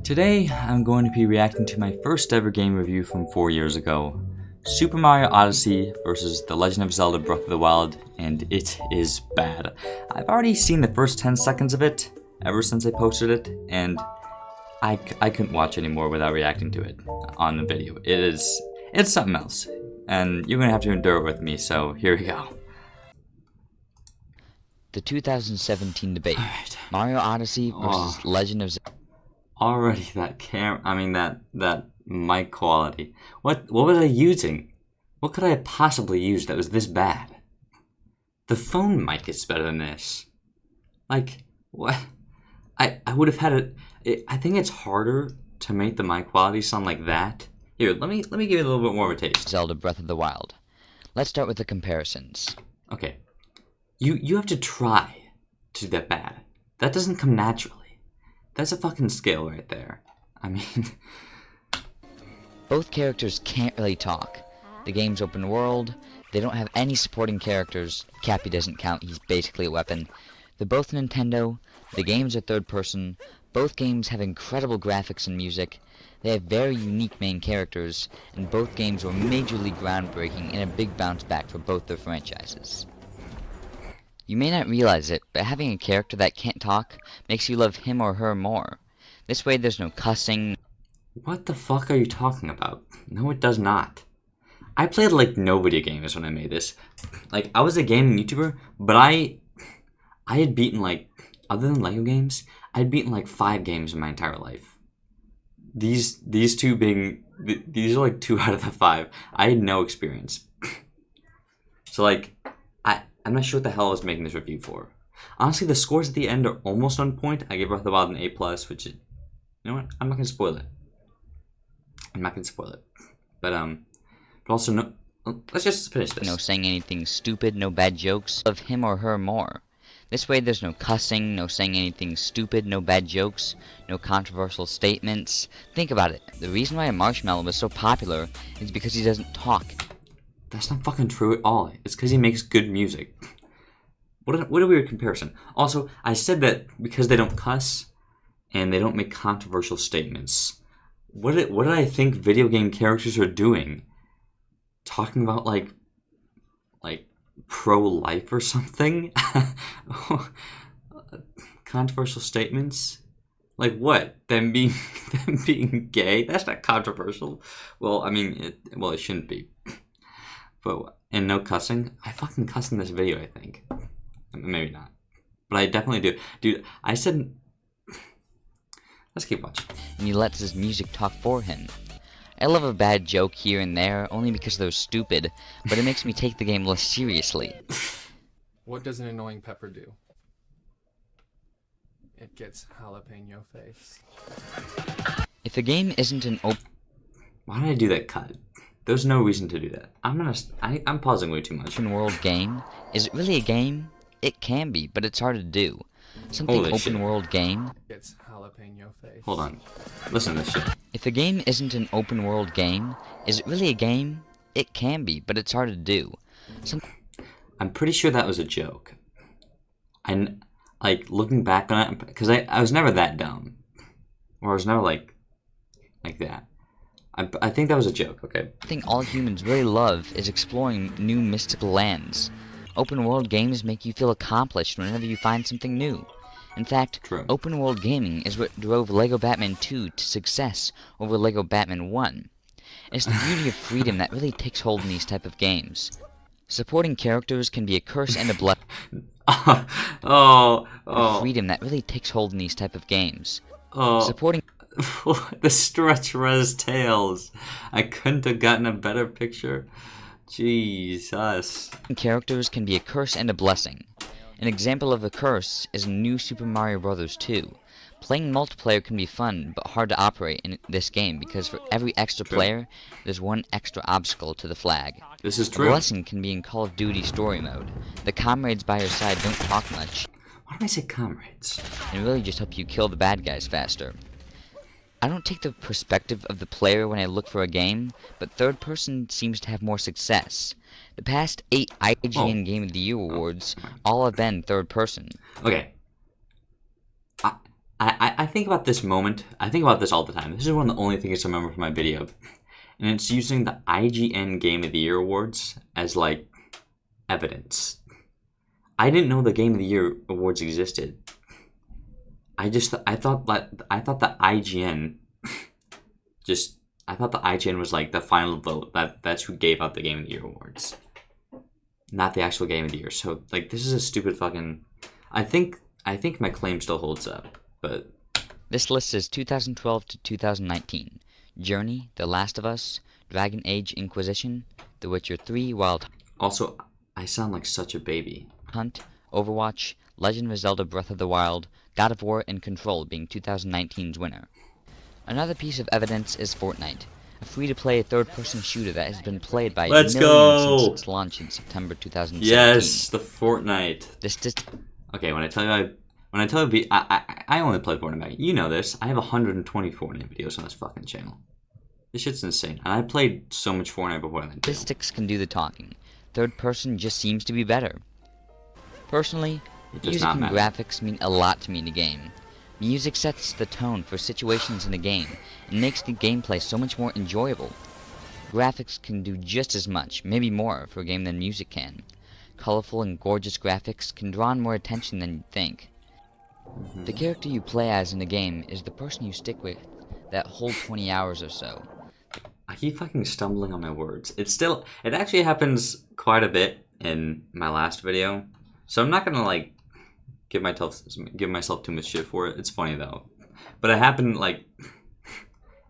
Today, I'm going to be reacting to my first ever game review from 4 years ago. Super Mario Odyssey versus The Legend of Zelda Breath of the Wild, and it is bad. I've already seen the first 10 seconds of it, ever since I posted it, and I couldn't watch anymore without reacting to it on the video. It's something else, and you're gonna have to endure it with me, so here we go. The 2017 debate, Alright. Mario Odyssey versus Legend of Zelda. Already that mic quality. What was I using? What could I have possibly used that was this bad? The phone mic is better than this. Like, what? I would have had it. I think it's harder to make the mic quality sound like that. Here, let me give you a little bit more of a taste. Zelda Breath of the Wild. Let's start with the comparisons. Okay. You have to try to do that bad. That doesn't come naturally. That's a fucking skill right there. I mean... Both characters can't really talk. The game's open world, they don't have any supporting characters. Cappy doesn't count, he's basically a weapon. They're both Nintendo, the games are third person, both games have incredible graphics and music, they have very unique main characters, and both games were majorly groundbreaking and a big bounce back for both their franchises. You may not realize it, but having a character that can't talk makes you love him or her more. This way there's no cussing. What the fuck are you talking about? No, it does not. I played like no video games when I made this. Like, I was a gaming YouTuber, but I had beaten like, other than Lego games, I had beaten like 5 games in my entire life. These two being, these are like 2 out of the 5. I had no experience. So like, I'm not sure what the hell I was making this review for. Honestly, the scores at the end are almost on point. I gave Breath of the Wild an A+, which is... You know what? I'm not going to spoil it. But also, no... Let's just finish this. No saying anything stupid, no bad jokes. Love him or her more. This way there's no cussing, no saying anything stupid, no bad jokes, no controversial statements. Think about it. The reason why Marshmallow was so popular is because he doesn't talk. That's not fucking true at all. It's because he makes good music. What a weird comparison. Also, I said that because they don't cuss and they don't make controversial statements. What did I think video game characters are doing? Talking about like pro-life or something? Controversial statements? Like what? Them being gay? That's not controversial. Well, I mean, it shouldn't be. But, and no cussing? I fucking cuss in this video, I think. Maybe not. But I definitely do. Dude, I said... Let's keep watching. And he lets his music talk for him. I love a bad joke here and there, only because they're stupid, but it makes me take the game less seriously. What does an annoying pepper do? It gets jalapeno face. If a game isn't an open... Why did I do that cut? There's no reason to do that. I'm pausing way too much. Open world game? Is it really a game? It can be, but it's hard to do. Something Holy open shit. world game. Gets jalapeno face. Hold on. Listen to this shit. If a game isn't an open world game, is it really a game? It can be, but it's hard to do. I'm pretty sure that was a joke. Like, looking back on it, because I was never that dumb. Or I was never like that. I think that was a joke, okay? I think all humans really love is exploring new mystical lands. Open world games make you feel accomplished whenever you find something new. In fact, True. open world gaming is what drove LEGO Batman 2 to success over LEGO Batman 1. It's the beauty of freedom that really takes hold in these type of games. Supporting characters can be a curse and a blessing. Freedom that really takes hold in these type of games. Supporting The stretch res tails. I couldn't have gotten a better picture. Jesus. Characters can be a curse and a blessing. An example of a curse is New Super Mario Bros. 2. Playing multiplayer can be fun, but hard to operate in this game because for every extra player, there's one extra obstacle to the flag. This is A true. blessing can be in Call of Duty story mode. The comrades by your side don't talk much, Why do I say comrades? and really just help you kill the bad guys faster. I don't take the perspective of the player when I look for a game, but third person seems to have more success. The past 8 IGN Game of the Year awards all have been third person. Okay. I think about this moment. I think about this all the time. This is one of the only things I remember from my video. And it's using the IGN Game of the Year awards as, like, evidence. I didn't know the Game of the Year awards existed. I thought the IGN was, like, the final vote. That's who gave out the Game of the Year awards. Not the actual Game of the Year. So, like, this is a stupid fucking... I think my claim still holds up, but... This list is 2012 to 2019. Journey, The Last of Us, Dragon Age Inquisition, The Witcher 3, Wild Also, I sound like such a baby. Hunt, Overwatch, Legend of Zelda Breath of the Wild, God of War, and Control being 2019's winner. Another piece of evidence is Fortnite, a free-to-play third-person shooter that has been played by Let's millions go! since its launch in September 2017. Yes, the Fortnite. This Okay, when I tell you I only played Fortnite. You know this. I have 120 Fortnite videos on this fucking channel. This shit's insane. And I played so much Fortnite before that. statistics can do the talking. Third person just seems to be better. Personally, It does music not and matter. graphics mean a lot to me in a game. Music sets the tone for situations in a game and makes the gameplay so much more enjoyable. Graphics can do just as much, maybe more, for a game than music can. Colorful and gorgeous graphics can draw on more attention than you'd think. The character you play as in a game is the person you stick with that whole 20 hours or so. I keep fucking stumbling on my words. It actually happens quite a bit in my last video. So I'm not gonna, like, give myself too much shit for it. It's funny though. But it happened, like,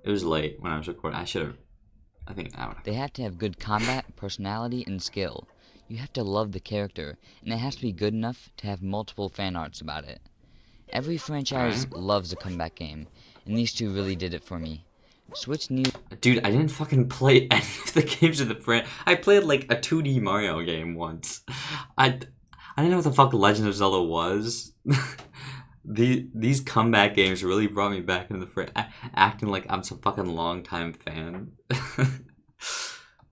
it was late when I was recording. I don't know. They have to have good combat, personality, and skill. You have to love the character, and it has to be good enough to have multiple fan arts about it. Every franchise loves a comeback game, and these two really did it for me. Switch new... Dude, I didn't fucking play any of the games of the franchise. I played, like, a 2D Mario game once. I didn't know what the fuck Legend of Zelda was. These comeback games really brought me back into the acting like I'm some fucking long-time fan.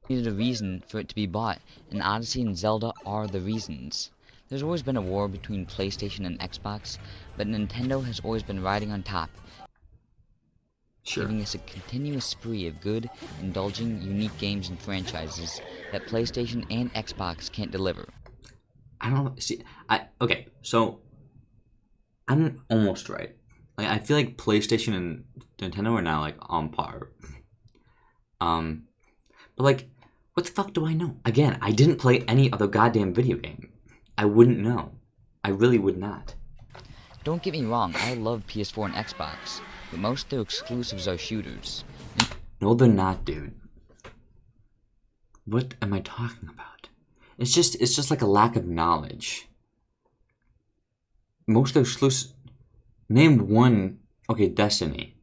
Needed a reason for it to be bought, and Odyssey and Zelda are the reasons. There's always been a war between PlayStation and Xbox, but Nintendo has always been riding on top, giving us a continuous spree of good, indulging, unique games and franchises that PlayStation and Xbox can't deliver. Okay, so I'm almost right. Like, I feel like PlayStation and Nintendo are now, like, on par. But, like, what the fuck do I know? Again, I didn't play any other goddamn video game. I wouldn't know. I really would not. Don't get me wrong, I love PS4 and Xbox, but most of their exclusives are shooters. No, they're not, dude. What am I talking about? It's just like a lack of knowledge. Most of the exclusives... Name one... Okay, Destiny.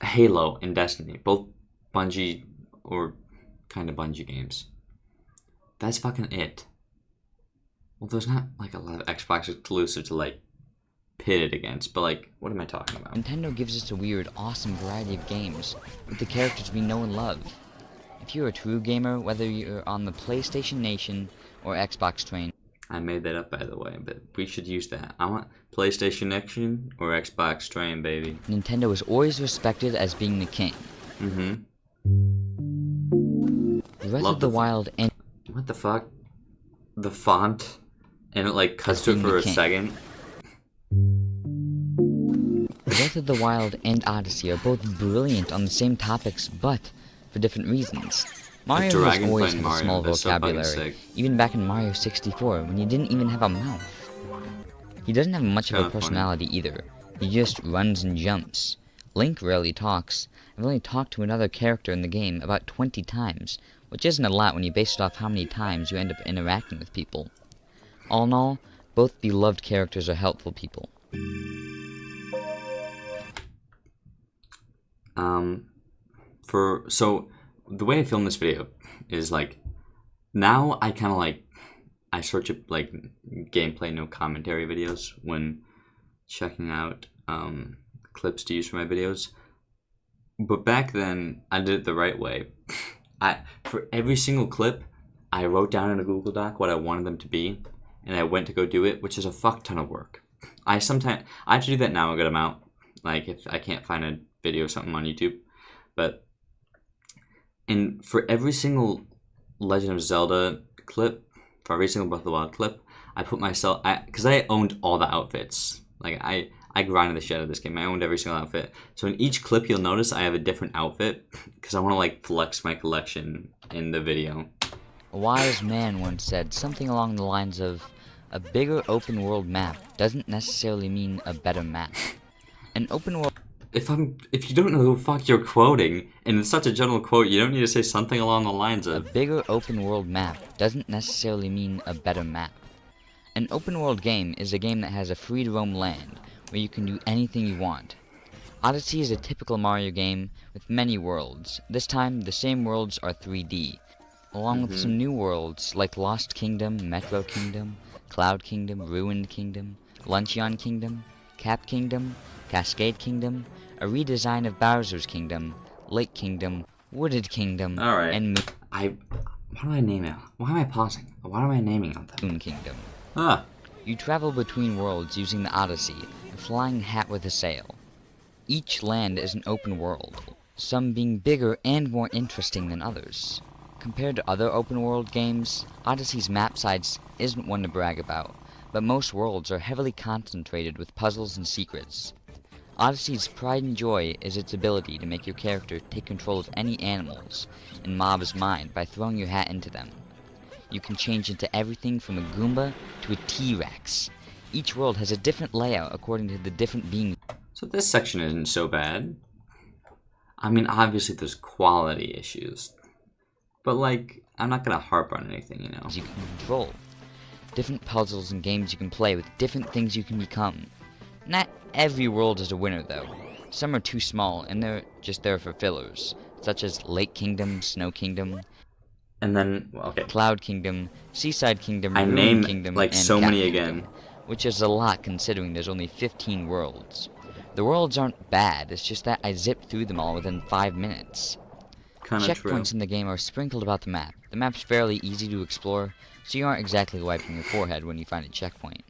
Halo and Destiny. Both Bungie or kind of Bungie games. That's fucking it. Well, there's not, like, a lot of Xbox exclusives to, like, pit it against, but, like, what am I talking about? Nintendo gives us a weird, awesome variety of games with the characters we know and love. If you're a true gamer, whether you're on the PlayStation Nation or Xbox train... I made that up, by the way, but we should use that. I want PlayStation Nation or Xbox train, baby. Nintendo is always respected as being the king. Mm-hmm. Breath of the Wild and... What the fuck? The font? And it, like, cuts to it for a second? Breath of the Wild and Odyssey are both brilliant on the same topics, but for different reasons. Mario has always had a small vocabulary, even back in Mario 64, when he didn't even have a mouth. He doesn't have much of a personality either. He just runs and jumps. Link rarely talks. I've only talked to another character in the game about 20 times, which isn't a lot when you base it off how many times you end up interacting with people. All in all, both beloved characters are helpful people. So the way I film this video is, like, now I kind of, like, I search up, like, gameplay no commentary videos when checking out clips to use for my videos. But back then I did it the right way. For every single clip I wrote down in a Google Doc what I wanted them to be, and I went to go do it, which is a fuck ton of work. I have to do that now a good amount. Like if I can't find a video or something on YouTube, but for every single Legend of Zelda clip, for every single Breath of the Wild clip, I put myself, because I owned all the outfits. Like I grinded the shit out of this game. I owned every single outfit. So in each clip, you'll notice I have a different outfit because I want to like flex my collection in the video. A wise man once said something along the lines of, a bigger open world map doesn't necessarily mean a better map. An open world... If you don't know who the fuck you're quoting, and it's such a general quote, you don't need to say something along the lines A of... bigger open world map doesn't necessarily mean a better map. An open world game is a game that has a free to roam land, where you can do anything you want. Odyssey is a typical Mario game with many worlds. This time, the same worlds are 3D, along with some new worlds like Lost Kingdom, Metro Kingdom, Cloud Kingdom, Ruined Kingdom, Luncheon Kingdom, Cap Kingdom, Cascade Kingdom, a redesign of Bowser's Kingdom, Lake Kingdom, Wooded Kingdom, Alright. and Why do I name it? Why am I pausing? Why am I naming it that? Moon Kingdom. Ah. You travel between worlds using the Odyssey, a flying hat with a sail. Each land is an open world, some being bigger and more interesting than others. Compared to other open world games, Odyssey's map size isn't one to brag about, but most worlds are heavily concentrated with puzzles and secrets. Odyssey's pride and joy is its ability to make your character take control of any animals in mob's mind by throwing your hat into them. You can change into everything from a Goomba to a T-Rex. Each world has a different layout according to the different beings. So this section isn't so bad. I mean, obviously there's quality issues. But like, I'm not gonna harp on anything, you know. You can control. Different puzzles and games you can play with different things you can become. Not every world is a winner though. Some are too small and they're just there for fillers, such as Lake Kingdom, Snow Kingdom, And then, well, okay. Cloud Kingdom, Seaside Kingdom, I Ruined named Kingdom, like and so Cap many Kingdom, again. which is a lot considering there's only 15 worlds. The worlds aren't bad, it's just that I zipped through them all within 5 minutes. Kinda true. Checkpoints in the game are sprinkled about the map. The map's fairly easy to explore, so you aren't exactly wiping your forehead when you find a checkpoint.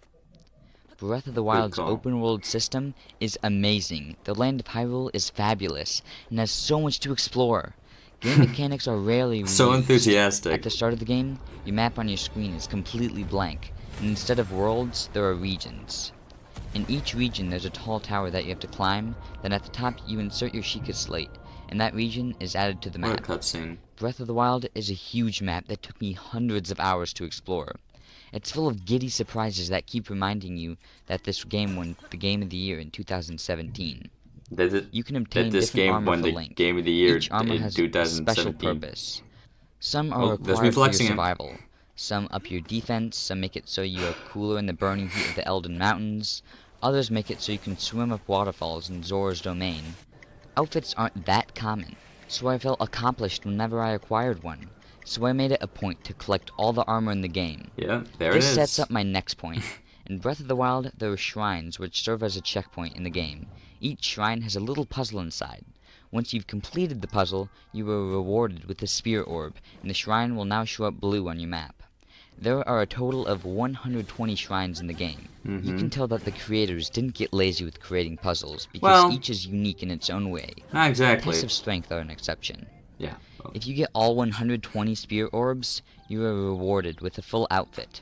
Breath of the Wild's call. open world system is amazing. The land of Hyrule is fabulous, and has so much to explore. Game mechanics are rarely So reused. enthusiastic. At the start of the game, your map on your screen is completely blank, and instead of worlds, there are regions. In each region, there's a tall tower that you have to climb, then at the top, you insert your Sheikah slate, and that region is added to the What a map. cutscene. Breath of the Wild is a huge map that took me hundreds of hours to explore. It's full of giddy surprises that keep reminding you that this game won the Game of the Year in 2017. You can obtain this different game armor won for the Link. Game of the Year Each armor in has a special 2017. purpose. Some are Oh, that's me required for your flexing it. survival. Some up your defense, some make it so you are cooler in the burning heat of the Elden Mountains. Others make it so you can swim up waterfalls in Zora's domain. Outfits aren't that common, so I felt accomplished whenever I acquired one. So I made it a point to collect all the armor in the game. Yeah, there This it is. sets up my next point. In Breath of the Wild, there are shrines which serve as a checkpoint in the game. Each shrine has a little puzzle inside. Once you've completed the puzzle, you are rewarded with a spirit orb, and the shrine will now show up blue on your map. There are a total of 120 shrines in the game. You can tell that the creators didn't get lazy with creating puzzles, because Well, each is unique in its own way. Not exactly. Tests of strength are an exception. Yeah. Well, If you get all 120 spirit orbs, you are rewarded with a full outfit.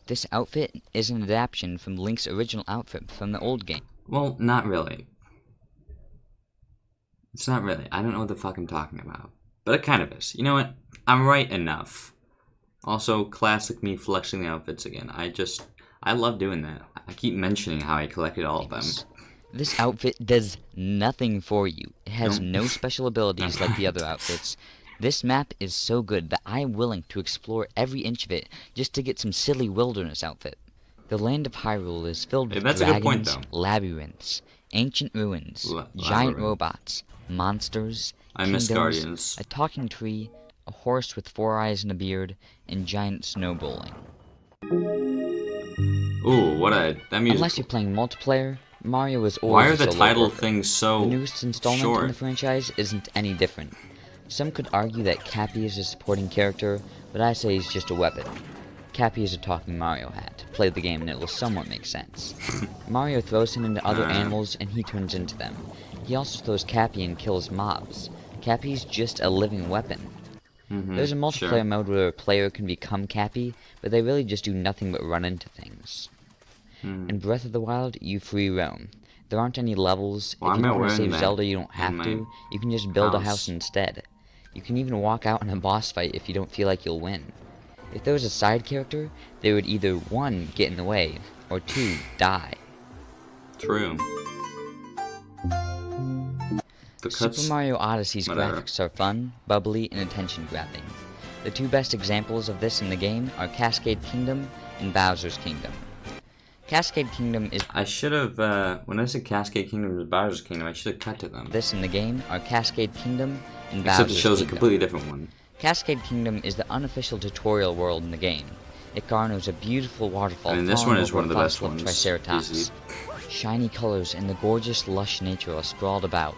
This outfit is an adaptation from Link's original outfit from the old game. well, not really. It's not really. I don't know what the fuck I'm talking about. But it kind of is. You know what? I'm right enough. Also, classic me flexing the outfits again. I love doing that. I keep mentioning how I collected all of them. This outfit does nothing for you. It has Nope. no special abilities like the other outfits. This map is so good that I'm willing to explore every inch of it just to get some silly wilderness outfit. The land of Hyrule is filled with that's a good point, dragons, though. labyrinths, ancient ruins, giant Labyrinth. robots, monsters, I miss kingdoms, Guardians. a talking tree, a horse with 4 eyes and a beard, and giant snow bowling. Ooh, that music. Unless you're playing multiplayer, Mario is always Why are a the solo title worker. things so The newest installment in short? the franchise isn't any different. Some could argue that Cappy is a supporting character, but I say he's just a weapon. Cappy is a talking Mario hat. Play the game and it will somewhat make sense. Mario throws him into other animals and he turns into them. He also throws Cappy and kills mobs. Cappy's just a living weapon. There's a multiplayer mode where a player can become Cappy, but they really just do nothing but run into things. In Breath of the Wild, you free roam. There aren't any levels. If you don't want to save Zelda, you don't have to. You can just build a house instead. You can even walk out in a boss fight if you don't feel like you'll win. If there was a side character, they would either 1. Get in the way, or 2. Die. True. Super Mario Odyssey's graphics are fun, bubbly, and attention-grabbing. The 2 best examples of this in the game are Cascade Kingdom and Bowser's Kingdom. Cascade Kingdom is... I should have, when I said Cascade Kingdom and Bowser's Kingdom, I should have cut to them. This in the game are Cascade Kingdom and Bowser's Kingdom. Except it shows a completely different one. Cascade Kingdom is the unofficial tutorial world in the game. It garners a beautiful waterfall. I mean, this one is one of the best ones. Triceratops. Easy. Shiny colors and the gorgeous, lush nature are sprawled about.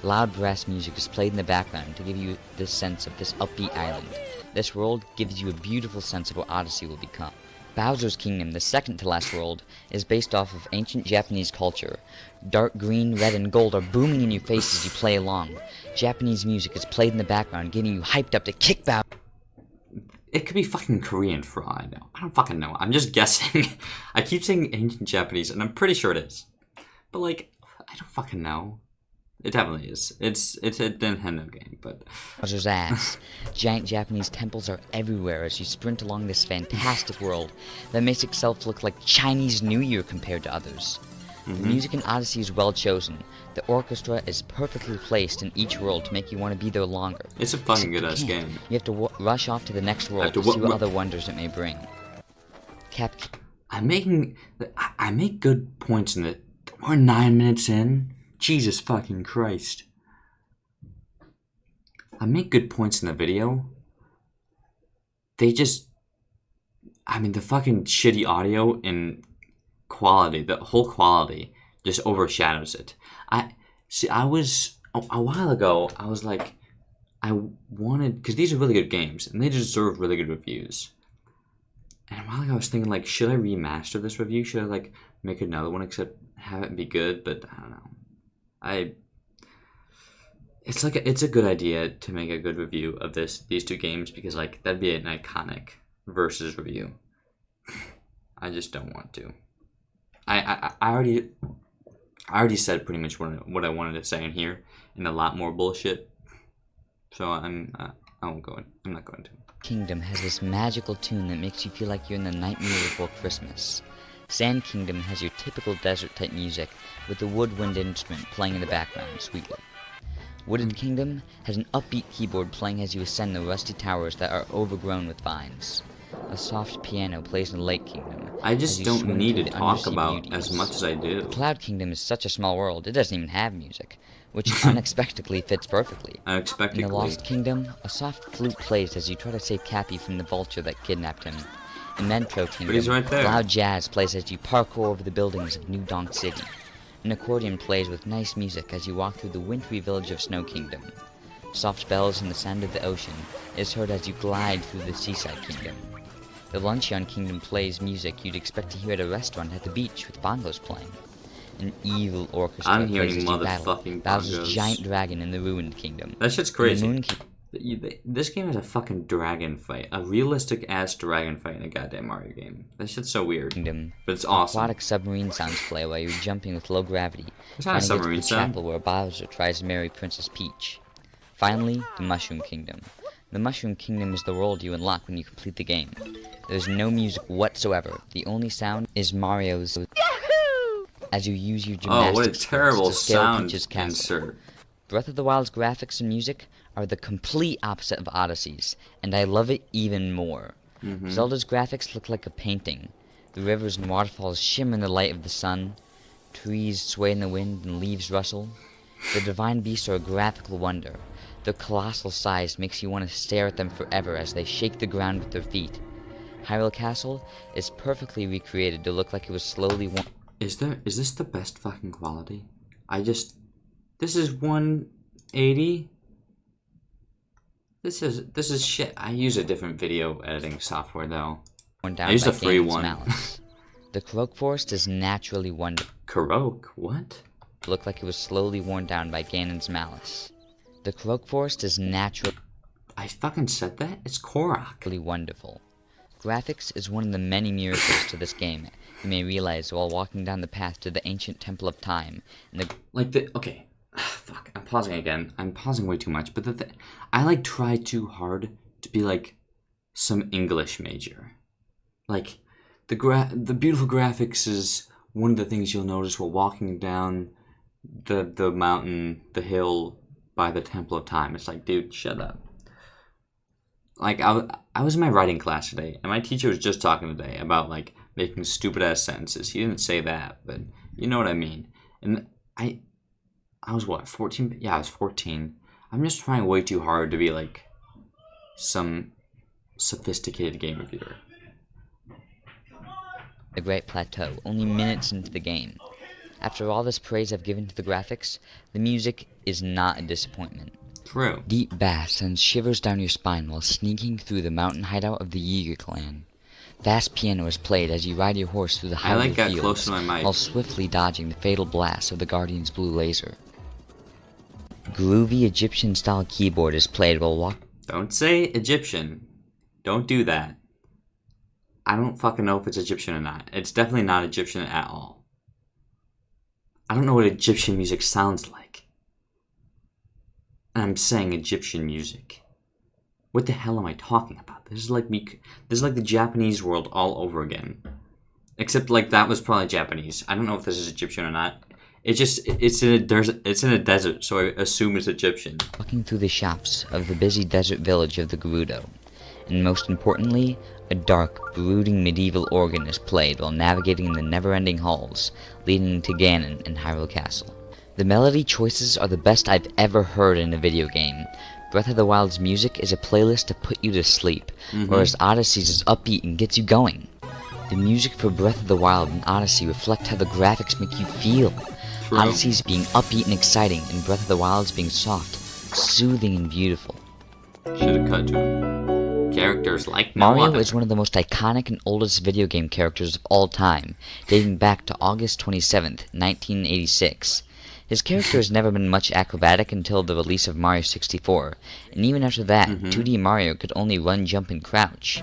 Loud brass music is played in the background to give you this sense of this upbeat island. This world gives you a beautiful sense of what Odyssey will become. Bowser's Kingdom, the second to last world, is based off of ancient Japanese culture. Dark green, red, and gold are booming in your face as you play along. Japanese music is played in the background, getting you hyped up to kick Bowser. It could be fucking Korean for all I know. I don't fucking know. I'm just guessing. I keep saying ancient Japanese, and I'm pretty sure it is. But, like, I don't fucking know. It definitely is. It's a Nintendo game, but... Bowser's ass. Giant Japanese temples are everywhere as you sprint along this fantastic world that makes itself look like Chinese New Year compared to others. The music in Odyssey is well chosen. The orchestra is perfectly placed in each world to make you want to be there longer. It's a fucking good-ass game. You have to rush off to the next world to see what other wonders it may bring. I make good points in it. We're 9 minutes in. Jesus fucking Christ. I make good points in the video. They just... I mean, the fucking shitty audio and quality, the whole quality, just overshadows it. I was... A while ago, I was like... I wanted... Because these are really good games, and they deserve really good reviews. And a while ago, I was thinking, like, should I remaster this review? Should I, like, make another one, except have it be good? But, I don't know. It's a good idea to make a good review of these 2 games because like that'd be an iconic versus review. I just don't want to. I already said pretty much what I wanted to say in here and a lot more bullshit. So I won't go in. I'm not going to. Kingdom has this magical tune that makes you feel like you're in the nightmare before Christmas. Sand Kingdom has your typical desert-type music with the woodwind instrument playing in the background sweetly. Wooded Kingdom has an upbeat keyboard playing as you ascend the rusty towers that are overgrown with vines. A soft piano plays in Lake Kingdom. I just don't need to talk about beauties. As much as I do. The Cloud Kingdom is such a small world, it doesn't even have music, which unexpectedly fits perfectly. Unexpectedly. In the Lost Kingdom, a soft flute plays as you try to save Cappy from the vulture that kidnapped him. In Mentro Kingdom, right loud jazz plays as you parkour over the buildings of New Donk City. An accordion plays with nice music as you walk through the wintry village of Snow Kingdom. Soft bells and the sound of the ocean is heard as you glide through the Seaside Kingdom. The Luncheon Kingdom plays music you'd expect to hear at a restaurant at the beach with bongos playing. An evil orchestra plays as you battle Bowser's giant dragon in the Ruined Kingdom. That shit's crazy. This game has a fucking dragon fight. A realistic-ass dragon fight in a goddamn Mario game. That shit's so weird. But it's awesome. Aquatic submarine sounds play while you're jumping with low gravity. It's not a submarine sound. Chapel where Bowser tries to marry Princess Peach. Finally, the Mushroom Kingdom. The Mushroom Kingdom is the world you unlock when you complete the game. There's no music whatsoever. The only sound is Mario's Yahoo! As you use your gymnastics. Oh, what a terrible sound Peach's castle. insert. Breath of the Wild's graphics and music are the complete opposite of Odyssey's, and I love it even more. Zelda's graphics look like a painting. The rivers and waterfalls shimmer in the light of the sun. Trees sway in the wind and leaves rustle. The divine beasts are a graphical wonder. Their colossal size makes you want to stare at them forever as they shake the ground with their feet. Hyrule Castle is perfectly recreated to look like it was slowly Is this the best fucking quality? This is 180. This is shit. I use a different video editing software though. worn down I used by a free Ganon's one. malice. The Korok Forest is naturally wonderful. Korok? What? Looked like it was slowly worn down by Ganon's malice. The Korok Forest is naturally I fucking said that? It's Korok. wonderful. Graphics is one of the many miracles to this game you may realize while walking down the path to the ancient Temple of Time. And Okay. Fuck, I'm pausing again. I'm pausing way too much, but I like try too hard to be like some English major. Like, the beautiful graphics is one of the things you'll notice while walking down the mountain, the hill by the Temple of Time. It's like, dude, shut up. Like, I was in my writing class today, and my teacher was just talking today about, like, making stupid-ass sentences. He didn't say that, but you know what I mean. And I was, what, 14? Yeah, I was 14. I'm just trying way too hard to be, like, some sophisticated game reviewer. the Great Plateau, only minutes into the game. After all this praise I've given to the graphics, the music is not a disappointment. True. Deep bass sends shivers down your spine while sneaking through the mountain hideout of the Yeager clan. Fast piano is played as you ride your horse through the Hyrule got fields, close to my mic. while swiftly dodging the fatal blast of the Guardian's blue laser. Groovy Egyptian-style keyboard is played while walking. Don't say Egyptian. Don't do that. I don't fucking know if it's Egyptian or not. It's definitely not Egyptian at all. I don't know what Egyptian music sounds like. And I'm saying Egyptian music. What the hell am I talking about? This is like the Japanese world all over again. Except like that was probably Japanese. I don't know if this is Egyptian or not. It's in a desert, so I assume it's Egyptian. Walking through the shops of the busy desert village of the Gerudo. And most importantly, a dark, brooding medieval organ is played while navigating the never-ending halls leading to Ganon and Hyrule Castle. The melody choices are the best I've ever heard in a video game. Breath of the Wild's music is a playlist to put you to sleep, whereas Odyssey's is upbeat and gets you going. The music for Breath of the Wild and Odyssey reflect how the graphics make you feel. True. Odyssey's being upbeat and exciting, and Breath of the Wild's being soft, soothing, and beautiful. Should have cut to him. Characters like no Mario other. is one of the most iconic and oldest video game characters of all time, dating back to August 27th, 1986. His character has never been much acrobatic until the release of Mario 64, and even after that, 2D Mario could only run, jump, and crouch.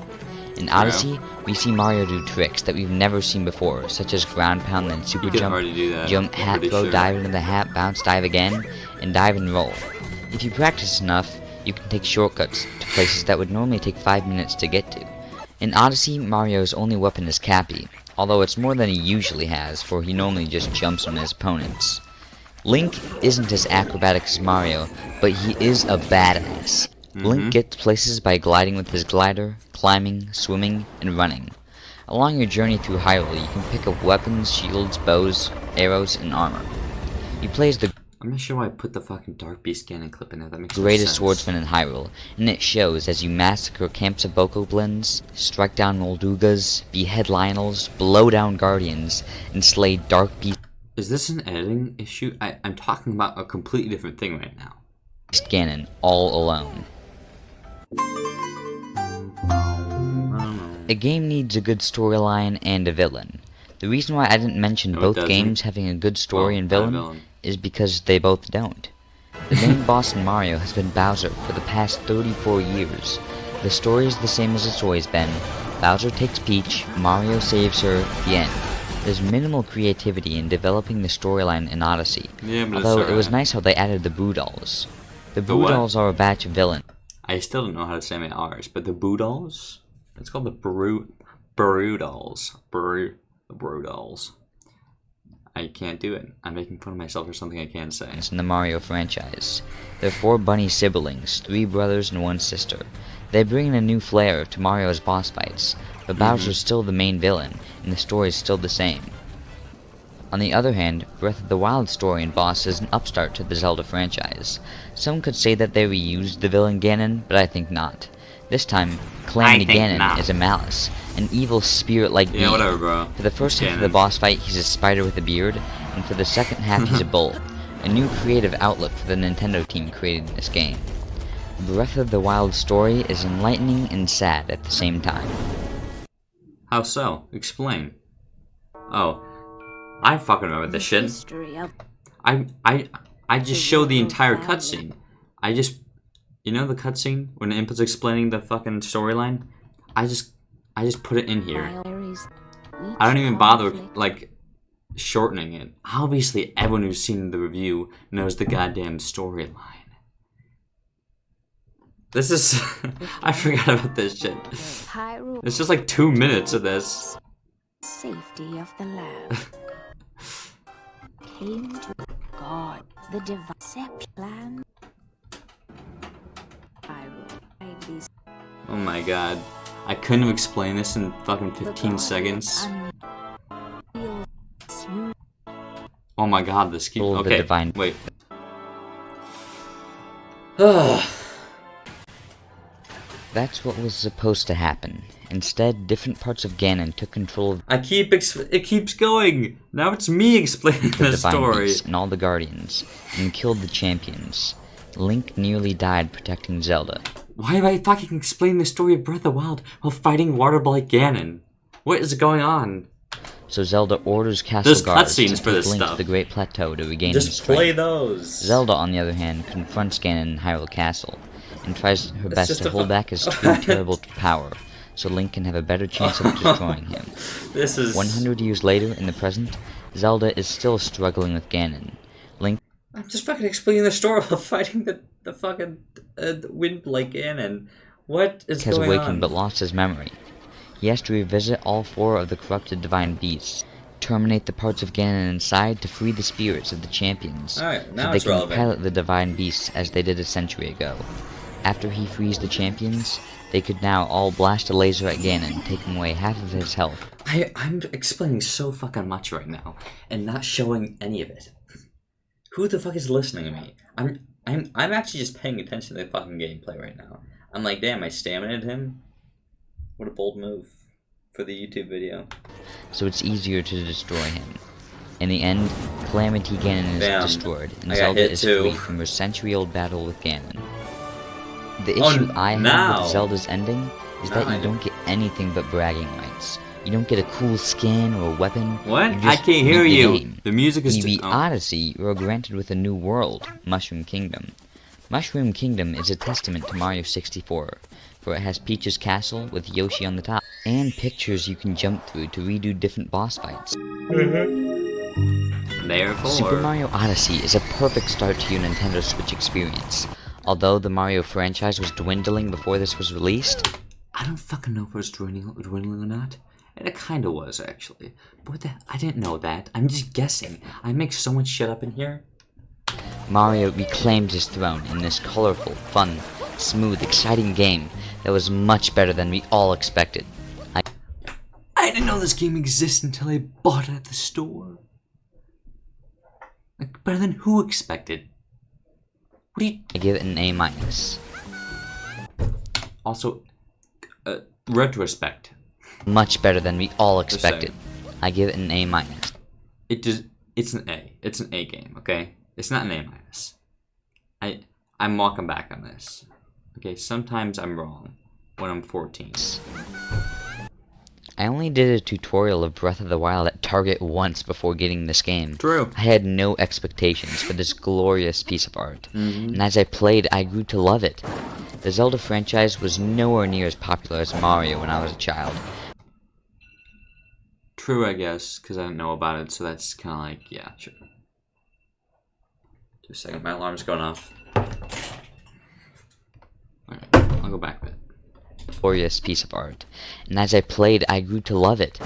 In Odyssey, we see Mario do tricks that we've never seen before, such as ground pound, then super You can jump, already do that. jump, I'm hat pretty throw, sure. dive into the hat, bounce, dive again, and dive and roll. If you practice enough, you can take shortcuts to places that would normally take 5 minutes to get to. In Odyssey, Mario's only weapon is Cappy, although it's more than he usually has, for he normally just jumps on his opponents. Link isn't as acrobatic as Mario, but he is a badass. Link gets places by gliding with his glider, climbing, swimming, and running. Along your journey through Hyrule, you can pick up weapons, shields, bows, arrows, and armor. He plays the I'm not sure why I put the fucking Dark Beast Ganon clip in there. That makes no greatest sense. swordsman in Hyrule, and it shows as you massacre camps of Bokoblins, strike down Moldugas, behead Lionels, blow down Guardians, and slay Dark Beast Is this an editing issue? I'm talking about a completely different thing right now. Ganon all alone. A game needs a good storyline and a villain. The reason why I didn't mention No, it both doesn't. games having a good story Well, and not a villain villain. is because they both don't. The main boss in Mario has been Bowser for the past 34 years. The story is the same as it's always been. Bowser takes Peach, Mario saves her, the end. There's minimal creativity in developing the storyline in Odyssey, Yeah, but although it's it was alright. nice how they added the Boo Dolls. The The Boo what? Dolls are a batch of villains. I still don't know how to say my R's, but the Boodles? It's called the Brudolls. The Brudolls. I can't do it. I'm making fun of myself for something I can't say. In the Mario franchise. They're 4 bunny siblings, 3 brothers and 1 sister. They bring in a new flair to Mario's boss fights, but Bowser's still the main villain, and the story's still the same. On the other hand, Breath of the Wild story and boss is an upstart to the Zelda franchise. Some could say that they reused the villain Ganon, but I think not. This time, Calamity think Ganon not. is a malice, an evil spirit-like being. Yeah, whatever, bro. For the first half of Ganon. the boss fight, he's a spider with a beard, and for the second half, he's a bull. A new creative outlook for the Nintendo team created this game. Breath of the Wild story is enlightening and sad at the same time. How so? Explain. Oh, I fucking remember this shit. I just showed the entire cutscene. You know the cutscene when the input's explaining the fucking storyline? I just put it in here. I don't even bother like shortening it. Obviously, everyone who's seen the review knows the goddamn storyline. This is I forgot about this shit. It's just like 2 minutes of this. Safety of the land came to God, the divine plan. Oh my god. I couldn't have explained this in fucking 15 seconds. Oh my god, this keeps... Okay, wait. That's what was supposed to happen. Instead, different parts of Ganon took control of it keeps going! Now it's me explaining the the story. beasts and all the guardians, and killed the champions. Link nearly died protecting Zelda. Why am I fucking explaining the story of Breath of the Wild while fighting Waterblight Ganon? What is going on? So Zelda orders castle There's guards to cutscenes for take this Link stuff. to the Great Plateau to regain his Just strength. play those. Zelda, on the other hand, confronts Ganon in Hyrule Castle, and tries her best just to a hold back his true terrible power, so Link can have a better chance of destroying him. This is... 100 years later, in the present, Zelda is still struggling with Ganon. Link... I'm just fucking explaining the story while fighting the fucking Windblight Ganon. What is has going awakened on? but lost his memory. He has to revisit all 4 of the corrupted divine beasts, terminate the parts of Ganon inside to free the spirits of the champions, Alright, now so they it's can relevant. pilot the divine beasts as they did a century ago. After he frees the champions, they could now all blast a laser at Ganon, taking away half of his health. I'm explaining so fucking much right now, and not showing any of it. Who the fuck is listening to me? I'm actually just paying attention to the fucking gameplay right now. I'm like, damn, I stamina him? What a bold move for the YouTube video. So it's easier to destroy him. In the end, Calamity Ganon is Damn. destroyed, and I got Zelda hit is too. free from her century-old battle with Ganon. The Oh, issue I have now. with Zelda's ending is that Now I you don't get anything but bragging rights. You don't get a cool skin or a weapon. What? You I just can't hear beat the you. game. The music is When you beat oh. Odyssey, you are granted with a new world, Mushroom Kingdom. Mushroom Kingdom is a testament to Mario 64, for it has Peach's castle with Yoshi on the top, and pictures you can jump through to redo different boss fights. Therefore. Super Mario Odyssey is a perfect start to your Nintendo Switch experience. Although the Mario franchise was dwindling before this was released, I don't fucking know if it was dwindling or not. And it kinda was, actually. But what the... I didn't know that. I'm just guessing. I make so much shit up in here. Mario reclaimed his throne in this colorful, fun, smooth, exciting game that was much better than we all expected. I didn't know this game existed until I bought it at the store. Like, better than who expected? What do you... I give it an A-. Also, retrospect. Much better than we all Just expected. I give it an A-. It's an A. It's an A game, okay? It's not an A-. I'm walking back on this. Okay, sometimes I'm wrong when I'm 14. I only did a tutorial of Breath of the Wild at Target once before getting this game. True. I had no expectations for this glorious piece of art, Mm-hmm. and as I played, I grew to love it. The Zelda franchise was nowhere near as popular as Mario when I was a child. True, I guess, because I didn't know about it, so that's kind of like, yeah, sure. Just a second, my alarm's going off. Alright, I'll go back a bit. Glorious piece of art, and as I played, I grew to love it.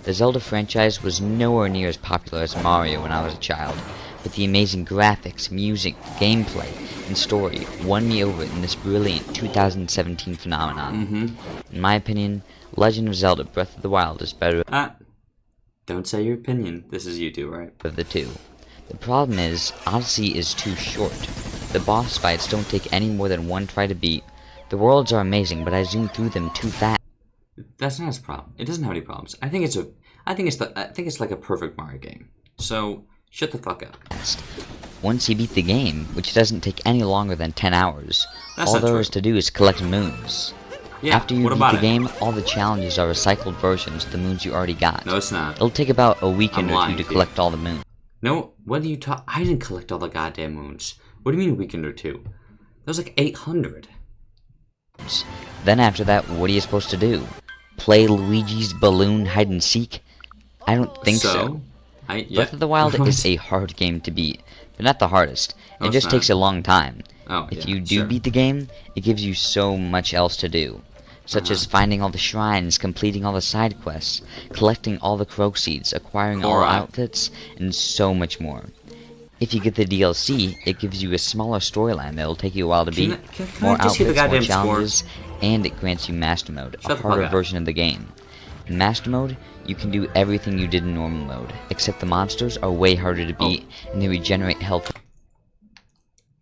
The Zelda franchise was nowhere near as popular as Mario when I was a child, but the amazing graphics, music, gameplay, and story won me over in this brilliant 2017 phenomenon. Mm-hmm. In my opinion, Legend of Zelda Breath of the Wild is better Don't say your opinion. This is YouTube, right? of the two. The problem is, Odyssey is too short. The boss fights don't take any more than one try to beat. The worlds are amazing, but I zoom through them too fast. That's not his problem. It doesn't have any problems. I think it's like a perfect Mario game. So shut the fuck up. Once you beat the game, which doesn't take any longer than 10 hours, That's all not there true. is to do is collect moons. Yeah, After you what beat about the it? game, all the challenges are recycled versions of the moons you already got. No, it's not. It'll take about a weekend I'm or lying two to to you. collect all the moons. No, what do you talk? I didn't collect all the goddamn moons. What do you mean a weekend or two? That was like 800. Then after that, what are you supposed to do? Play Luigi's Balloon Hide and Seek? I don't think so. Breath of the Wild is a hard game to beat, but not the hardest. No, It it's just not. takes a long time. Oh, If yeah, you do sure. beat the game, it gives you so much else to do, such as finding all the shrines, completing all the side quests, collecting all the crow seeds, acquiring all the Alright. outfits, and so much more. If you get the DLC, it gives you a smaller storyline that'll take you a while to Can beat, I- can I more just hear the outfits, more goddamn score? challenges, and it grants you Master Mode, Shut a the fuck harder up. version of the game. In Master Mode, you can do everything you did in normal mode, except the monsters are way harder to beat, and they regenerate health.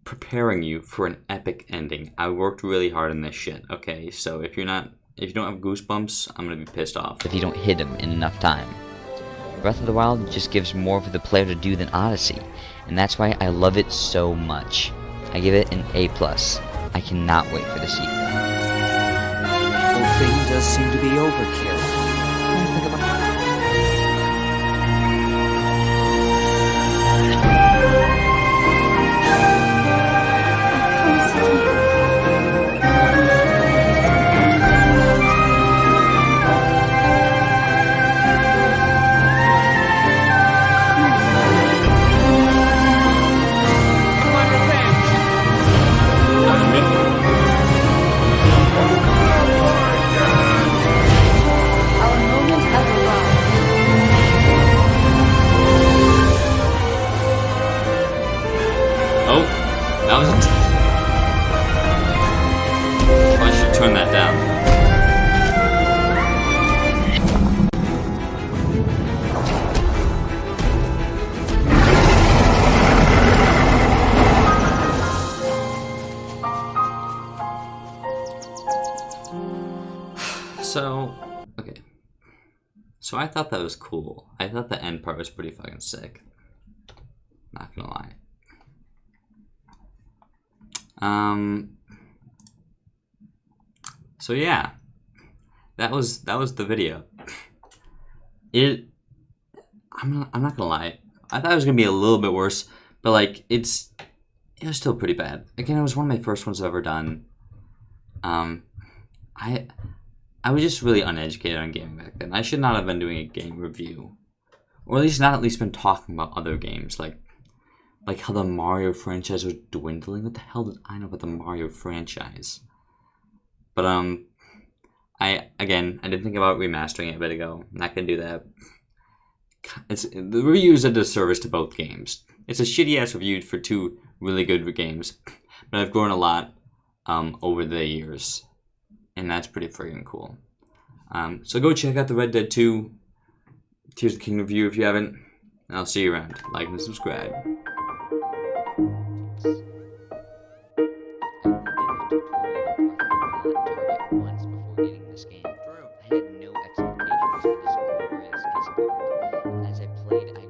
Preparing you for an epic ending. I worked really hard on this shit. Okay, so if you don't have goosebumps, I'm gonna be pissed off. if you don't hit them in enough time. Breath of the Wild just gives more for the player to do than Odyssey, and that's why I love it so much. I give it an A+. I cannot wait for the sequel. Whole thing does seem to be overkill. I think about Our moment has arrived. Oh, that was it. I should turn that down. So, okay. So I thought that was cool. I thought the end part was pretty fucking sick. Not gonna lie. So yeah, that was the video. I'm not gonna lie. I thought it was gonna be a little bit worse, but like it was still pretty bad. Again, it was one of my first ones I've ever done. I was just really uneducated on gaming back then. I should not have been doing a game review, or at least been talking about other games like how the Mario franchise was dwindling. What the hell did I know about the Mario franchise? But I didn't think about remastering it a bit ago. I'm not gonna do that. The review is a disservice to both games. It's a shitty ass review for two really good games, but I've grown a lot over the years, and that's pretty freaking cool. So go check out the Red Dead 2 Tears of the Kingdom review if you haven't, and I'll see you around. Like and subscribe. Once before getting this game. I had no expectations for this glorious piece of art. As I played, I